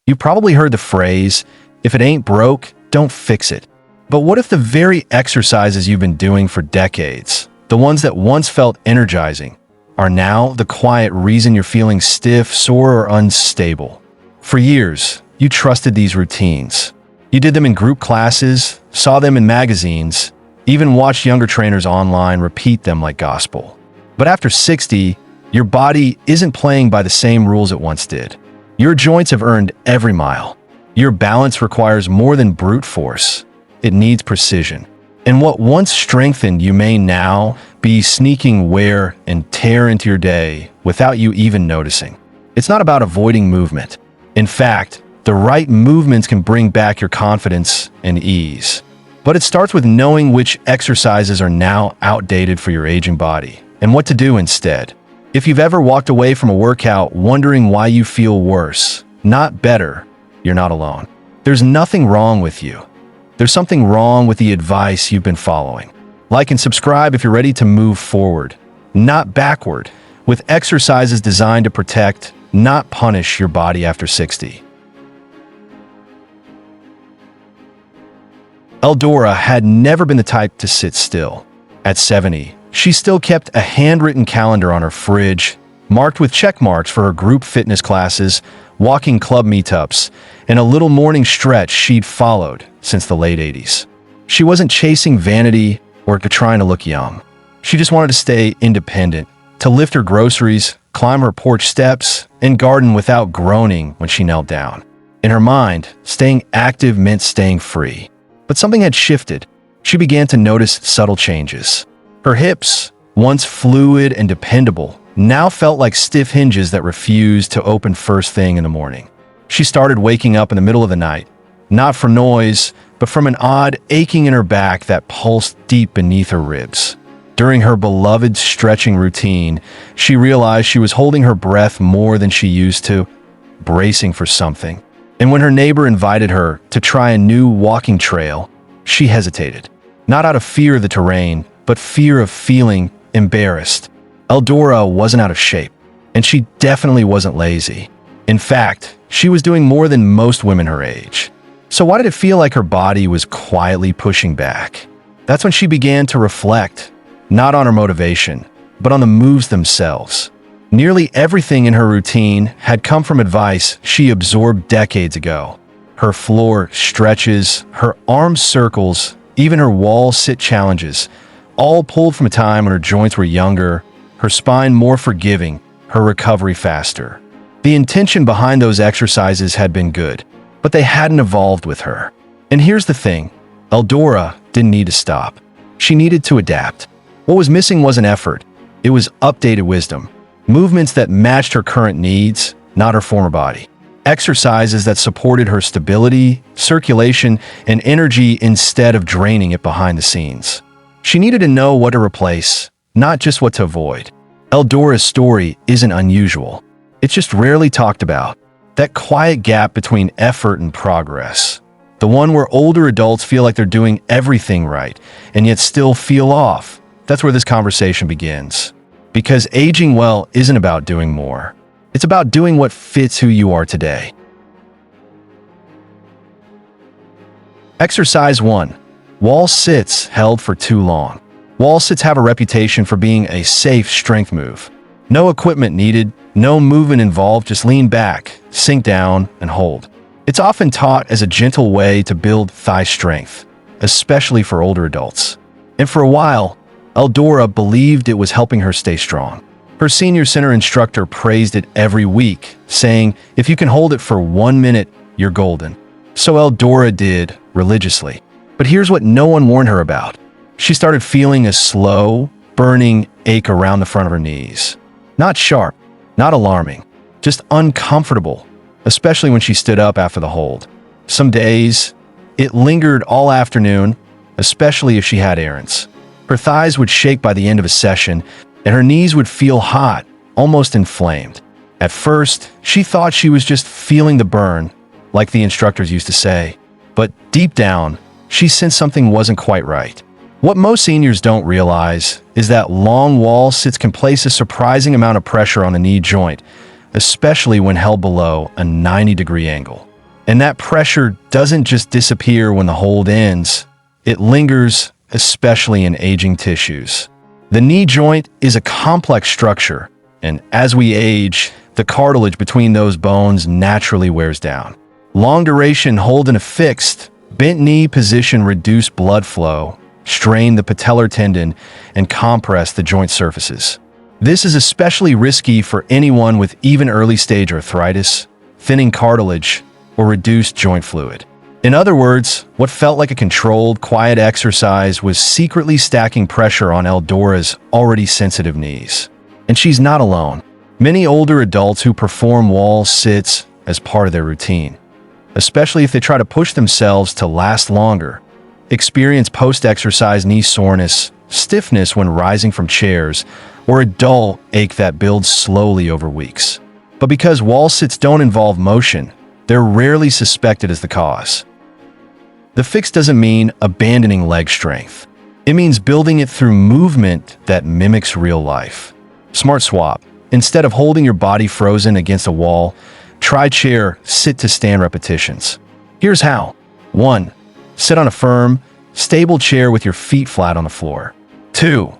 You probably heard the phrase, if it ain't broke, don't fix it. But what if the very exercises you've been doing for decades, the ones that once felt energizing, are now the quiet reason you're feeling stiff, sore, or unstable? For years, you trusted these routines. You did them in group classes, saw them in magazines, even watched younger trainers online repeat them like gospel. But after 60, your body isn't playing by the same rules it once did. Your joints have earned every mile. Your balance requires more than brute force. It needs precision. And what once strengthened you may now be sneaking wear and tear into your day without you even noticing. It's not about avoiding movement. In fact, the right movements can bring back your confidence and ease. But it starts with knowing which exercises are now outdated for your aging body and what to do instead. If you've ever walked away from a workout wondering why you feel worse, not better, you're not alone. There's nothing wrong with you. There's something wrong with the advice you've been following. Like and subscribe if you're ready to move forward, not backward, with exercises designed to protect, not punish your body after 60. Eldora had never been the type to sit still. At 70, she still kept a handwritten calendar on her fridge, marked with check marks for her group fitness classes, walking club meetups, and a little morning stretch she'd followed since the late 80s. She wasn't chasing vanity or trying to look young. She just wanted to stay independent, to lift her groceries, climb her porch steps, and garden without groaning when she knelt down. In her mind, staying active meant staying free. But something had shifted. She began to notice subtle changes. Her hips, once fluid and dependable, now felt like stiff hinges that refused to open first thing in the morning. She started waking up in the middle of the night, not from noise, but from an odd aching in her back that pulsed deep beneath her ribs. During her beloved stretching routine, she realized she was holding her breath more than she used to, bracing for something. And when her neighbor invited her to try a new walking trail, she hesitated. Not out of fear of the terrain, but fear of feeling embarrassed. Eldora wasn't out of shape, and she definitely wasn't lazy. In fact, she was doing more than most women her age. So why did it feel like her body was quietly pushing back? That's when she began to reflect, not on her motivation, but on the moves themselves. Nearly everything in her routine had come from advice she absorbed decades ago. Her floor stretches, her arm circles, even her wall sit challenges, all pulled from a time when her joints were younger, her spine more forgiving, her recovery faster. The intention behind those exercises had been good, but they hadn't evolved with her. And here's the thing, Eldora didn't need to stop. She needed to adapt. What was missing wasn't effort. It was updated wisdom. Movements that matched her current needs, not her former body. Exercises that supported her stability, circulation, and energy instead of draining it behind the scenes. She needed to know what to replace, not just what to avoid. Eldora's story isn't unusual. It's just rarely talked about. That quiet gap between effort and progress. The one where older adults feel like they're doing everything right, and yet still feel off. That's where this conversation begins. Because aging well isn't about doing more. It's about doing what fits who you are today. Exercise 1. Wall sits held for too long. Wall sits have a reputation for being a safe strength move. No equipment needed, no movement involved, just lean back, sink down, and hold. It's often taught as a gentle way to build thigh strength, especially for older adults. And for a while, Eldora believed it was helping her stay strong. Her senior center instructor praised it every week, saying, if you can hold it for 1 minute, you're golden. So Eldora did, religiously. But here's what no one warned her about. She started feeling a slow, burning ache around the front of her knees. Not sharp, not alarming, just uncomfortable, especially when she stood up after the hold. Some days, it lingered all afternoon, especially if she had errands. Her thighs would shake by the end of a session, and her knees would feel hot, almost inflamed. At first, she thought she was just feeling the burn, like the instructors used to say. But deep down, she sensed something wasn't quite right. What most seniors don't realize is that long wall sits can place a surprising amount of pressure on the knee joint, especially when held below a 90-degree angle. And that pressure doesn't just disappear when the hold ends, it lingers, especially in aging tissues. The knee joint is a complex structure, and as we age, the cartilage between those bones naturally wears down. Long duration hold in a fixed, bent knee position reduce blood flow, strain the patellar tendon, and compress the joint surfaces. This is especially risky for anyone with even early-stage arthritis, thinning cartilage, or reduced joint fluid. In other words, what felt like a controlled, quiet exercise was secretly stacking pressure on Eldora's already sensitive knees. And she's not alone. Many older adults who perform wall sits as part of their routine, especially if they try to push themselves to last longer, experience post-exercise knee soreness, stiffness when rising from chairs, or a dull ache that builds slowly over weeks. But because wall sits don't involve motion, they're rarely suspected as the cause. The fix doesn't mean abandoning leg strength. It means building it through movement that mimics real life. Smart swap. Instead of holding your body frozen against a wall, try chair sit-to-stand repetitions. Here's how. 1. Sit on a firm, stable chair with your feet flat on the floor. 2.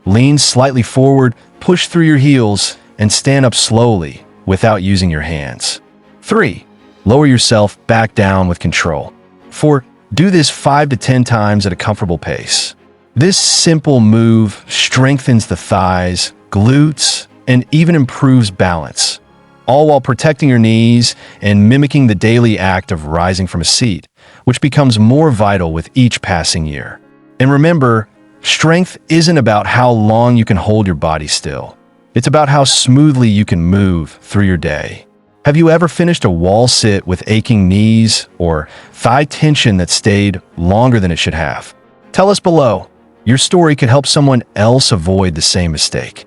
Lean slightly forward, push through your heels, and stand up slowly without using your hands. 3. Lower yourself back down with control. 4. Do this 5 to 10 times at a comfortable pace. This simple move strengthens the thighs, glutes, and even improves balance, all while protecting your knees and mimicking the daily act of rising from a seat, which becomes more vital with each passing year. And remember, strength isn't about how long you can hold your body still. It's about how smoothly you can move through your day. Have you ever finished a wall sit with aching knees or thigh tension that stayed longer than it should have? Tell us below. Your story could help someone else avoid the same mistake.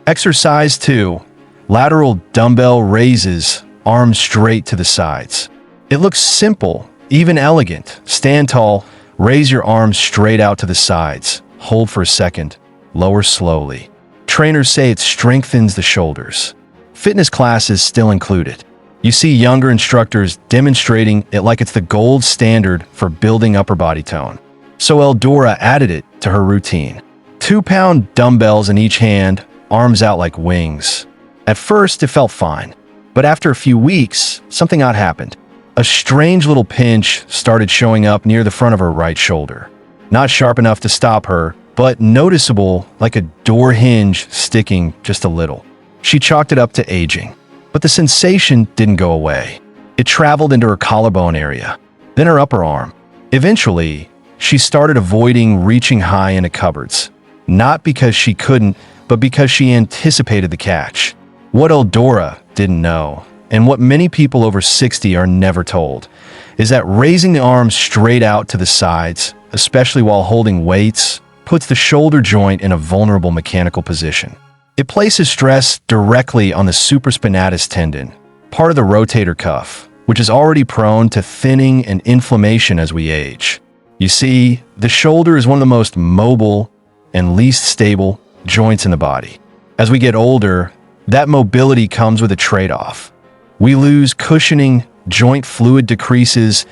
Exercise 2. Lateral dumbbell raises, arms straight to the sides. It looks simple, even elegant. Stand tall, raise your arms straight out to the sides. Hold for a second, lower slowly. Trainers say it strengthens the shoulders. Fitness classes still included. You see younger instructors demonstrating it like it's the gold standard for building upper body tone. So Eldora added it to her routine. 2-pound dumbbells in each hand, arms out like wings. At first, it felt fine. But after a few weeks, something odd happened. A strange little pinch started showing up near the front of her right shoulder. Not sharp enough to stop her, but noticeable, like a door hinge sticking just a little. She chalked it up to aging. But the sensation didn't go away. It traveled into her collarbone area, then her upper arm. Eventually, she started avoiding reaching high into cupboards. Not because she couldn't, but because she anticipated the catch. What Eldora didn't know, and what many people over 60 are never told, is that raising the arms straight out to the sides, especially while holding weights, puts the shoulder joint in a vulnerable mechanical position. It places stress directly on the supraspinatus tendon, part of the rotator cuff, which is already prone to thinning and inflammation as we age. You see, the shoulder is one of the most mobile and least stable joints in the body. As we get older, that mobility comes with a trade-off. We lose cushioning, joint fluid decreases,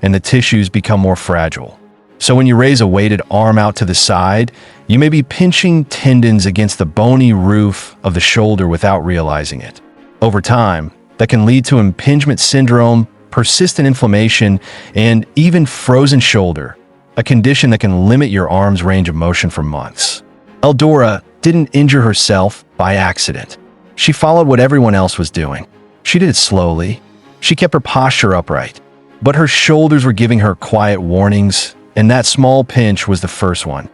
and the tissues become more fragile. So when you raise a weighted arm out to the side, you may be pinching tendons against the bony roof of the shoulder without realizing it. Over time, that can lead to impingement syndrome, persistent inflammation, and even frozen shoulder, a condition that can limit your arm's range of motion for months. Eldora didn't injure herself by accident. She followed what everyone else was doing. She did it slowly. She kept her posture upright. But her shoulders were giving her quiet warnings, and that small pinch was the first one.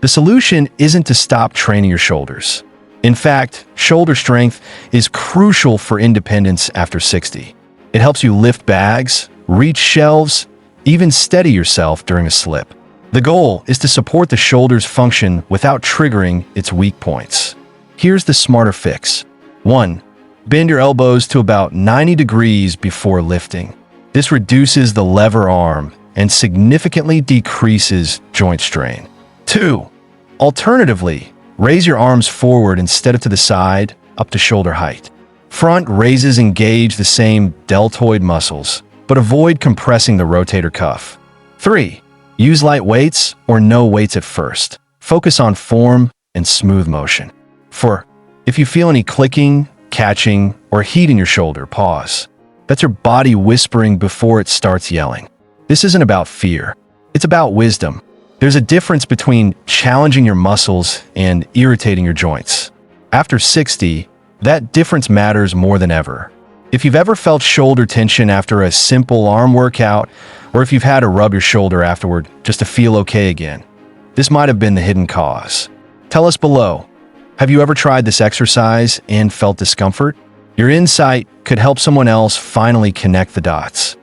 The solution isn't to stop training your shoulders. In fact, shoulder strength is crucial for independence after 60. It helps you lift bags, reach shelves, even steady yourself during a slip. The goal is to support the shoulder's function without triggering its weak points. Here's the smarter fix. 1. Bend your elbows to about 90 degrees before lifting. This reduces the lever arm and significantly decreases joint strain. 2. Alternatively, raise your arms forward instead of to the side, up to shoulder height. Front raises engage the same deltoid muscles, but avoid compressing the rotator cuff. 3. Use light weights or no weights at first. Focus on form and smooth motion. 4. If you feel any clicking, catching, or heat in your shoulder, pause. That's your body whispering before it starts yelling. This isn't about fear. It's about wisdom. There's a difference between challenging your muscles and irritating your joints. After 60, that difference matters more than ever. If you've ever felt shoulder tension after a simple arm workout, or if you've had to rub your shoulder afterward just to feel okay again, this might have been the hidden cause. Tell us below, have you ever tried this exercise and felt discomfort? Your insight could help someone else finally connect the dots.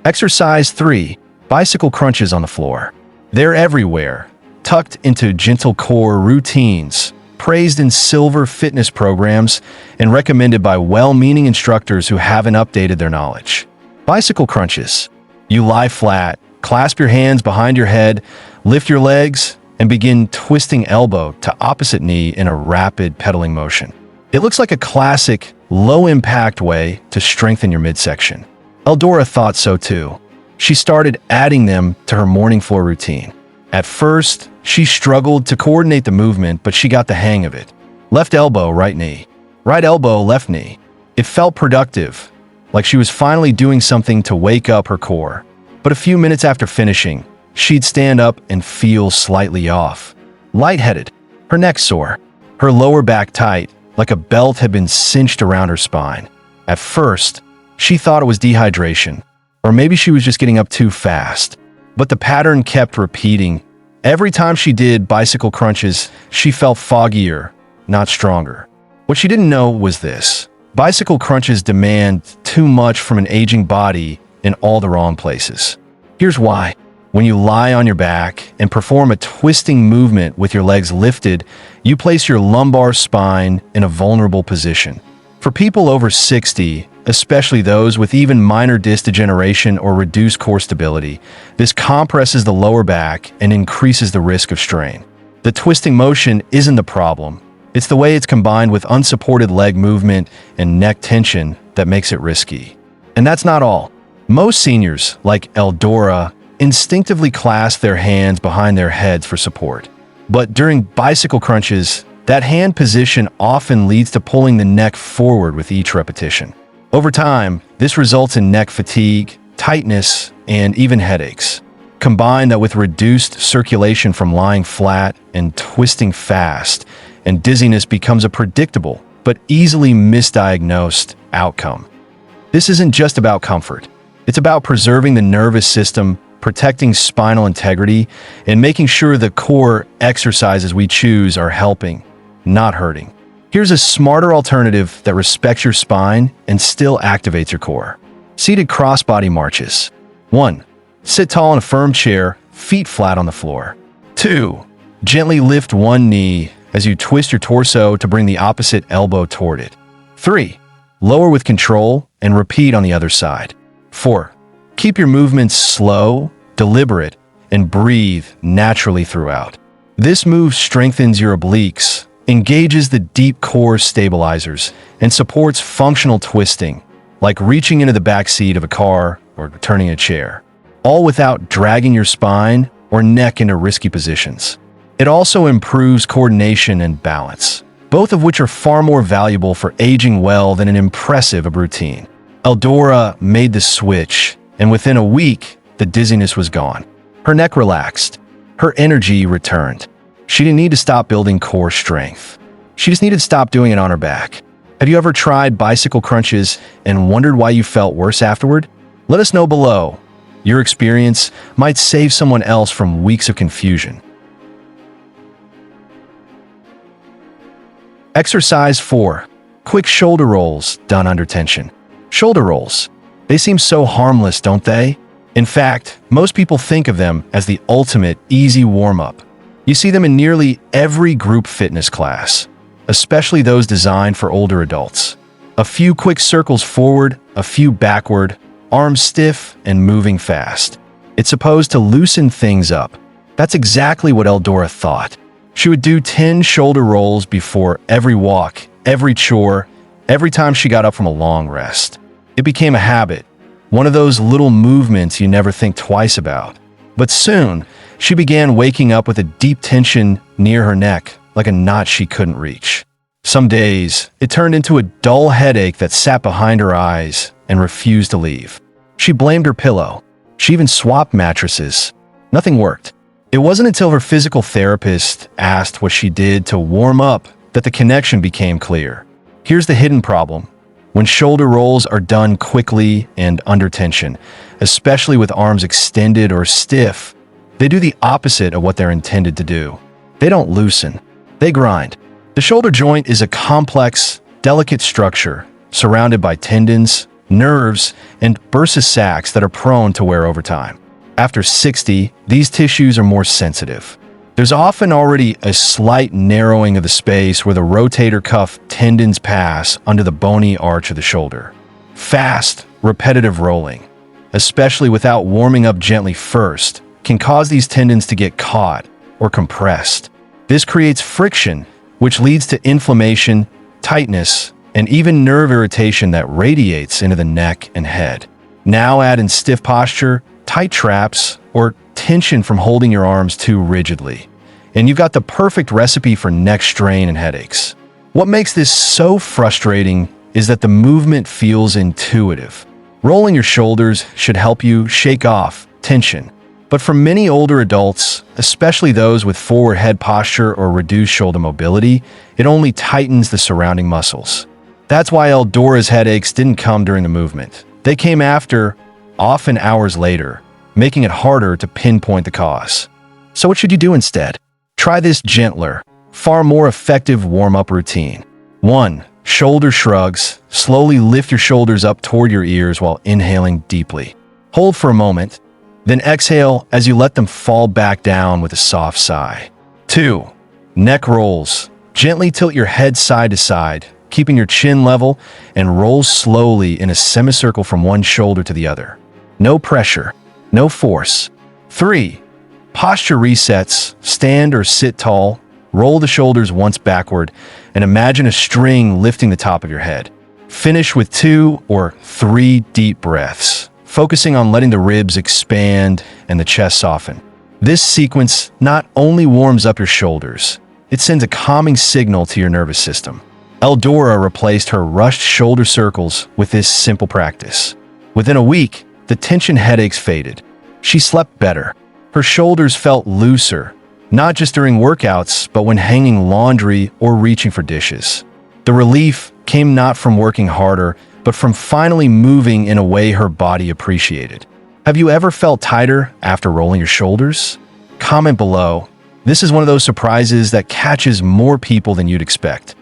Exercise 3. Bicycle crunches on the floor. They're everywhere, tucked into gentle core routines, praised in silver fitness programs, and recommended by well-meaning instructors who haven't updated their knowledge. Bicycle crunches. You lie flat, clasp your hands behind your head, lift your legs, and begin twisting elbow to opposite knee in a rapid pedaling motion. It looks like a classic, low-impact way to strengthen your midsection. Eldora thought so too. She started adding them to her morning floor routine. At first, she struggled to coordinate the movement, but she got the hang of it. Left elbow, right knee. Right elbow, left knee. It felt productive, like she was finally doing something to wake up her core. But a few minutes after finishing, she'd stand up and feel slightly off. Lightheaded, her neck sore, her lower back tight, like a belt had been cinched around her spine. At first, she thought it was dehydration, or maybe she was just getting up too fast. But the pattern kept repeating. Every time she did bicycle crunches, she felt foggier, not stronger. What she didn't know was this: bicycle crunches demand too much from an aging body in all the wrong places. Here's why. When you lie on your back and perform a twisting movement with your legs lifted, you place your lumbar spine in a vulnerable position. For people over 60, especially those with even minor disc degeneration or reduced core stability, this compresses the lower back and increases the risk of strain. The twisting motion isn't the problem. It's the way it's combined with unsupported leg movement and neck tension that makes it risky. And that's not all. Most seniors, like Eldora, instinctively clasp their hands behind their heads for support. But during bicycle crunches, that hand position often leads to pulling the neck forward with each repetition. Over time, this results in neck fatigue, tightness, and even headaches. Combine that with reduced circulation from lying flat and twisting fast, and dizziness becomes a predictable but easily misdiagnosed outcome. This isn't just about comfort. It's about preserving the nervous system, protecting spinal integrity, and making sure the core exercises we choose are helping, not hurting. Here's a smarter alternative that respects your spine and still activates your core. Seated crossbody marches. 1. Sit tall in a firm chair, feet flat on the floor. 2. Gently lift one knee as you twist your torso to bring the opposite elbow toward it. 3. Lower with control and repeat on the other side. 4. Keep your movements slow, deliberate, and breathe naturally throughout. This move strengthens your obliques, engages the deep core stabilizers, and supports functional twisting, like reaching into the back seat of a car or turning a chair, all without dragging your spine or neck into risky positions. It also improves coordination and balance, both of which are far more valuable for aging well than an impressive routine. Eldora made the switch, and within a week, the dizziness was gone. Her neck relaxed. Her energy returned. She didn't need to stop building core strength. She just needed to stop doing it on her back. Have you ever tried bicycle crunches and wondered why you felt worse afterward? Let us know below. Your experience might save someone else from weeks of confusion. Exercise 4. Quick shoulder rolls done under tension. Shoulder rolls. They seem so harmless, don't they? In fact, most people think of them as the ultimate easy warm-up. You see them in nearly every group fitness class, especially those designed for older adults. A few quick circles forward, a few backward, arms stiff and moving fast. It's supposed to loosen things up. That's exactly what Eldora thought. She would do 10 shoulder rolls before every walk, every chore, every time she got up from a long rest. It became a habit, one of those little movements you never think twice about. But soon, she began waking up with a deep tension near her neck, like a knot she couldn't reach. Some days, it turned into a dull headache that sat behind her eyes and refused to leave. She blamed her pillow. She even swapped mattresses. Nothing worked. It wasn't until her physical therapist asked what she did to warm up that the connection became clear. Here's the hidden problem. When shoulder rolls are done quickly and under tension, especially with arms extended or stiff, they do the opposite of what they're intended to do. They don't loosen. They grind. The shoulder joint is a complex, delicate structure surrounded by tendons, nerves, and bursa sacs that are prone to wear over time. After 60, these tissues are more sensitive. There's often already a slight narrowing of the space where the rotator cuff tendons pass under the bony arch of the shoulder. Fast, repetitive rolling, especially without warming up gently first, can cause these tendons to get caught or compressed. This creates friction, which leads to inflammation, tightness, and even nerve irritation that radiates into the neck and head. Now add in stiff posture, tight traps, or tension from holding your arms too rigidly, and you've got the perfect recipe for neck strain and headaches. What makes this so frustrating is that the movement feels intuitive. Rolling your shoulders should help you shake off tension, but for many older adults, especially those with forward head posture or reduced shoulder mobility, it only tightens the surrounding muscles. That's why Eldora's headaches didn't come during the movement. They came after, often hours later, making it harder to pinpoint the cause. So what should you do instead? Try this gentler, far more effective warm-up routine. 1. Shoulder shrugs. Slowly lift your shoulders up toward your ears while inhaling deeply. Hold for a moment, then exhale as you let them fall back down with a soft sigh. 2. Neck rolls. Gently tilt your head side to side, keeping your chin level, and roll slowly in a semicircle from one shoulder to the other. No pressure. No force. 3. Posture resets. Stand or sit tall. Roll the shoulders once backward and imagine a string lifting the top of your head. Finish with 2 or 3 deep breaths, focusing on letting the ribs expand and the chest soften. This sequence not only warms up your shoulders, it sends a calming signal to your nervous system. Eldora replaced her rushed shoulder circles with this simple practice. Within a week, the tension headaches faded. She slept better. Her shoulders felt looser, not just during workouts, but when hanging laundry or reaching for dishes. The relief came not from working harder, but from finally moving in a way her body appreciated. Have you ever felt tighter after rolling your shoulders? Comment below. This is one of those surprises that catches more people than you'd expect.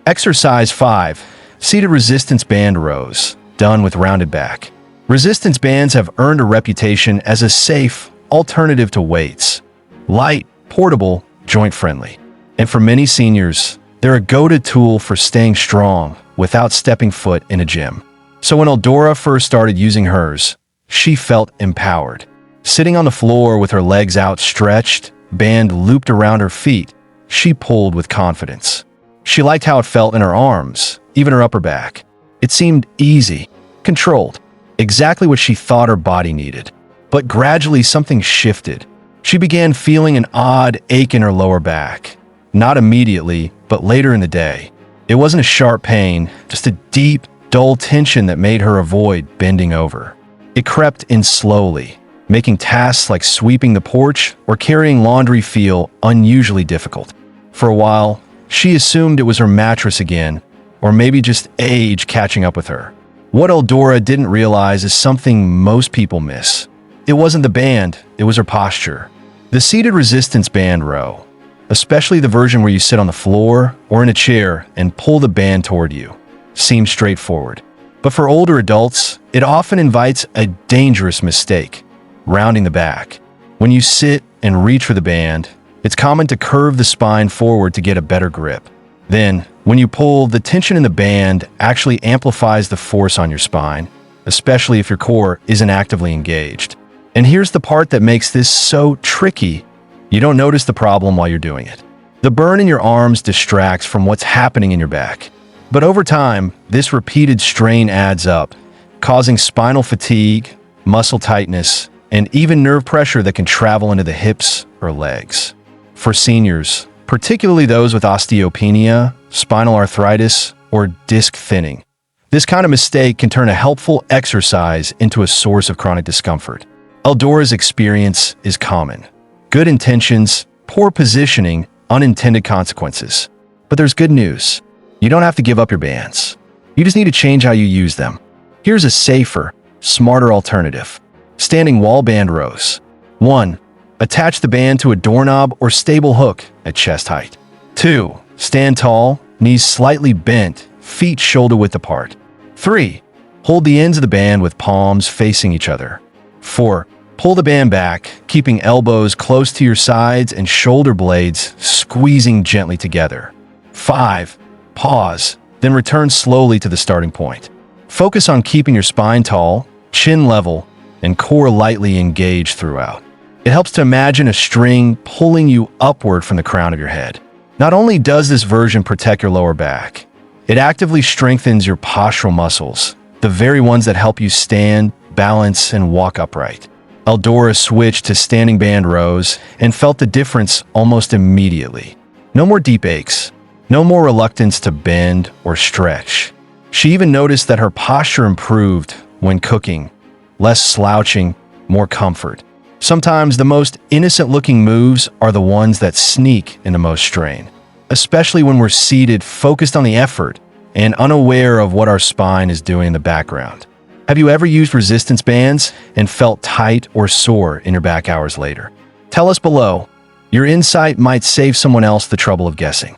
Exercise 5. Seated resistance band rows, done with rounded back. Resistance bands have earned a reputation as a safe alternative to weights. Light, portable, joint-friendly. And for many seniors, they're a go-to tool for staying strong without stepping foot in a gym. So when Eldora first started using hers, she felt empowered. Sitting on the floor with her legs outstretched, band looped around her feet, she pulled with confidence. She liked how it felt in her arms, even her upper back. It seemed easy, controlled, exactly what she thought her body needed. But gradually something shifted. She began feeling an odd ache in her lower back. Not immediately, but later in the day. It wasn't a sharp pain, just a deep, dull tension that made her avoid bending over. It crept in slowly, making tasks like sweeping the porch or carrying laundry feel unusually difficult. For a while, she assumed it was her mattress again, or maybe just age catching up with her. What Eldora didn't realize is something most people miss. It wasn't the band, it was her posture. The seated resistance band row, especially the version where you sit on the floor or in a chair and pull the band toward you, seems straightforward. But for older adults, it often invites a dangerous mistake, rounding the back. When you sit and reach for the band, it's common to curve the spine forward to get a better grip. Then, when you pull, the tension in the band actually amplifies the force on your spine, especially if your core isn't actively engaged. And here's the part that makes this so tricky. You don't notice the problem while you're doing it. The burn in your arms distracts from what's happening in your back. But over time, this repeated strain adds up, causing spinal fatigue, muscle tightness, and even nerve pressure that can travel into the hips or legs. For seniors, particularly those with osteopenia, spinal arthritis, or disc thinning, this kind of mistake can turn a helpful exercise into a source of chronic discomfort. Eldora's experience is common. Good intentions, poor positioning, unintended consequences. But there's good news. You don't have to give up your bands. You just need to change how you use them. Here's a safer, smarter alternative. Standing wall band rows. 1. Attach the band to a doorknob or stable hook at chest height. 2. Stand tall, knees slightly bent, feet shoulder-width apart. 3. Hold the ends of the band with palms facing each other. 4. Pull the band back, keeping elbows close to your sides and shoulder blades squeezing gently together. 5. Pause, then return slowly to the starting point. Focus on keeping your spine tall, chin level, and core lightly engaged throughout. It helps to imagine a string pulling you upward from the crown of your head. Not only does this version protect your lower back, it actively strengthens your postural muscles, the very ones that help you stand, balance, and walk upright. Eldora switched to standing band rows and felt the difference almost immediately. No more deep aches, no more reluctance to bend or stretch. She even noticed that her posture improved when cooking, less slouching, more comfort. Sometimes the most innocent-looking moves are the ones that sneak into most strain, especially when we're seated, focused on the effort, and unaware of what our spine is doing in the background. Have you ever used resistance bands and felt tight or sore in your back hours later? Tell us below. Your insight might save someone else the trouble of guessing.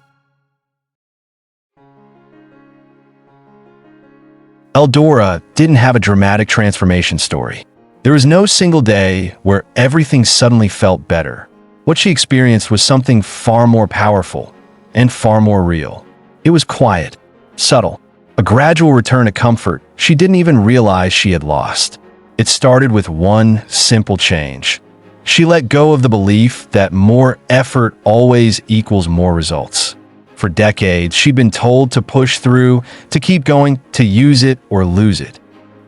Eldora didn't have a dramatic transformation story. There was no single day where everything suddenly felt better. What she experienced was something far more powerful and far more real. It was quiet, subtle, a gradual return to comfort she didn't even realize she had lost. It started with one simple change. She let go of the belief that more effort always equals more results. For decades, she'd been told to push through, to keep going, to use it or lose it.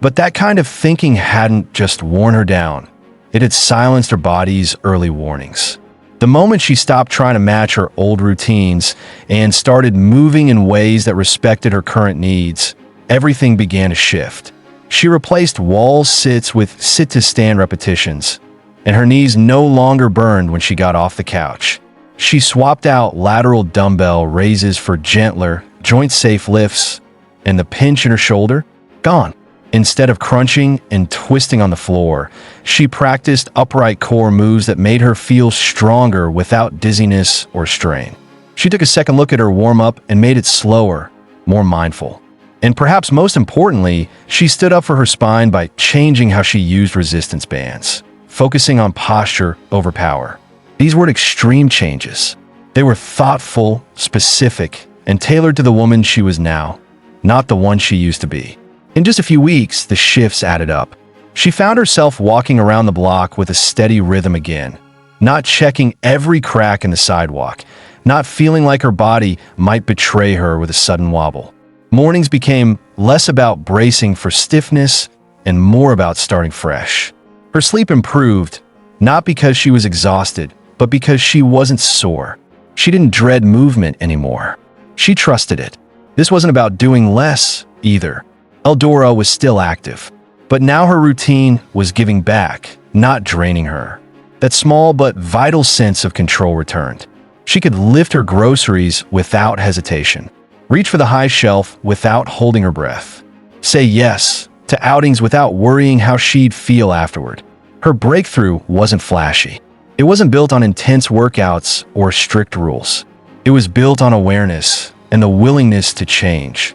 But that kind of thinking hadn't just worn her down. It had silenced her body's early warnings. The moment she stopped trying to match her old routines and started moving in ways that respected her current needs, everything began to shift. She replaced wall sits with sit-to-stand repetitions, and her knees no longer burned when she got off the couch. She swapped out lateral dumbbell raises for gentler, joint-safe lifts, and the pinch in her shoulder, gone. Instead of crunching and twisting on the floor, she practiced upright core moves that made her feel stronger without dizziness or strain. She took a second look at her warm-up and made it slower, more mindful. And perhaps most importantly, she stood up for her spine by changing how she used resistance bands, focusing on posture over power. These weren't extreme changes. They were thoughtful, specific, and tailored to the woman she was now, not the one she used to be. In just a few weeks, the shifts added up. She found herself walking around the block with a steady rhythm again, not checking every crack in the sidewalk, not feeling like her body might betray her with a sudden wobble. Mornings became less about bracing for stiffness and more about starting fresh. Her sleep improved, not because she was exhausted, but because she wasn't sore. She didn't dread movement anymore. She trusted it. This wasn't about doing less, either. Eldora was still active, but now her routine was giving back, not draining her. That small but vital sense of control returned. She could lift her groceries without hesitation, reach for the high shelf without holding her breath, say yes to outings without worrying how she'd feel afterward. Her breakthrough wasn't flashy. It wasn't built on intense workouts or strict rules. It was built on awareness and the willingness to change.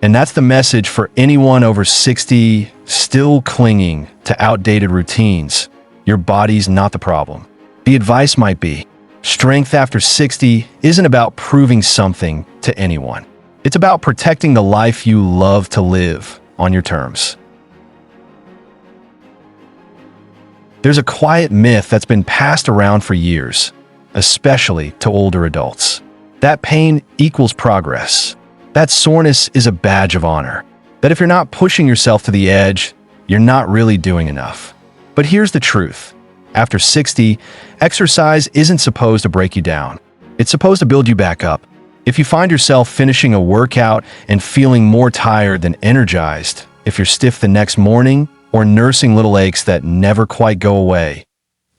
And that's the message for anyone over 60 still clinging to outdated routines. Your body's not the problem. The advice might be, strength after 60 isn't about proving something to anyone. It's about protecting the life you love to live on your terms. There's a quiet myth that's been passed around for years, especially to older adults. That pain equals progress. That soreness is a badge of honor. That if you're not pushing yourself to the edge, you're not really doing enough. But here's the truth. After 60, exercise isn't supposed to break you down. It's supposed to build you back up. If you find yourself finishing a workout and feeling more tired than energized, if you're stiff the next morning, or nursing little aches that never quite go away,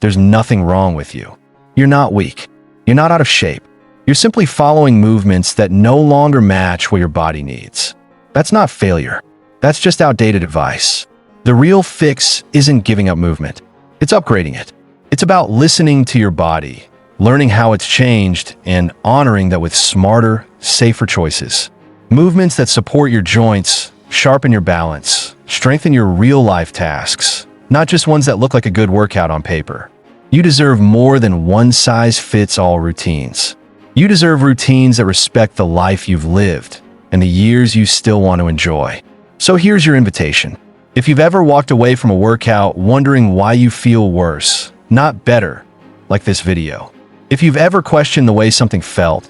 there's nothing wrong with you. You're not weak. You're not out of shape. You're simply following movements that no longer match what your body needs. That's not failure. That's just outdated advice. The real fix isn't giving up movement. It's upgrading it. It's about listening to your body, learning how it's changed, and honoring that with smarter, safer choices. Movements that support your joints, sharpen your balance, strengthen your real-life tasks, not just ones that look like a good workout on paper. You deserve more than one-size-fits-all routines. You deserve routines that respect the life you've lived and the years you still want to enjoy. So here's your invitation. If you've ever walked away from a workout wondering why you feel worse, not better, like this video. If you've ever questioned the way something felt,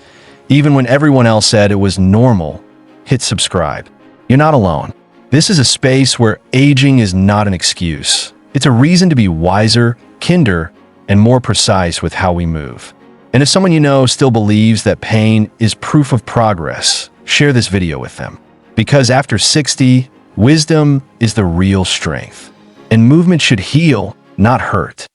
even when everyone else said it was normal, hit subscribe. You're not alone. This is a space where aging is not an excuse. It's a reason to be wiser, kinder, and more precise with how we move. And if someone you know still believes that pain is proof of progress, share this video with them. Because after 60, wisdom is the real strength. And movement should heal, not hurt.